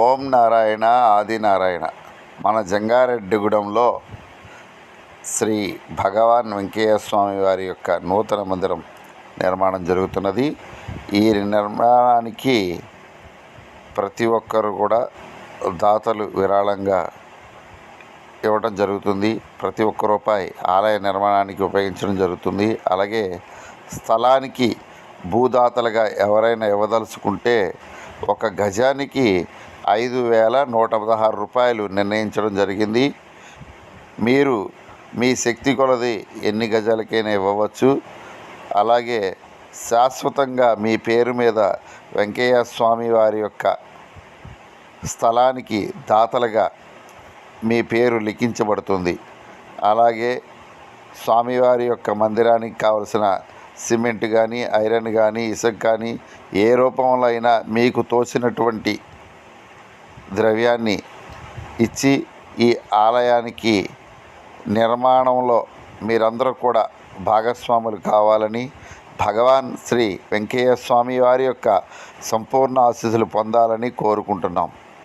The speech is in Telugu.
ఓం నారాయణ ఆది నారాయణ. మన జంగారెడ్డిగూడెంలో శ్రీ భగవాన్ వెంకయ్య స్వామి వారి యొక్క నూతన మందిరం నిర్మాణం జరుగుతున్నది. ఈ నిర్మాణానికి ప్రతి ఒక్కరు కూడా దాతలు విరాళంగా ఇవ్వడం జరుగుతుంది. ప్రతి ఒక్క రూపాయి ఆలయ నిర్మాణానికి ఉపయోగించడం జరుగుతుంది. అలాగే స్థలానికి భూదాతలుగా ఎవరైనా ఇవ్వదలుచుకుంటే ఒక గజానికి 5,116 రూపాయలు నిర్ణయించడం జరిగింది. మీరు మీ శక్తి కొలది ఎన్ని గజాలకైనా ఇవ్వవచ్చు. అలాగే శాశ్వతంగా మీ పేరు మీద వెంకయ్య స్వామి వారి యొక్క స్థలానికి దాతలుగా మీ పేరు లిఖించబడుతుంది. అలాగే స్వామివారి యొక్క మందిరానికి కావలసిన సిమెంట్ కానీ, ఐరన్ కానీ, ఇసుక కానీ ఏ రూపంలో అయినా మీకు తోచినటువంటి ద్రవ్యాన్ని ఇచ్చి ఈ ఆలయానికి నిర్మాణంలో మీరందరూ కూడా భాగస్వాములు కావాలని, భగవాన్ శ్రీ వెంకయ్య స్వామి వారి యొక్క సంపూర్ణ ఆశీస్సులు పొందాలని కోరుకుంటున్నాం.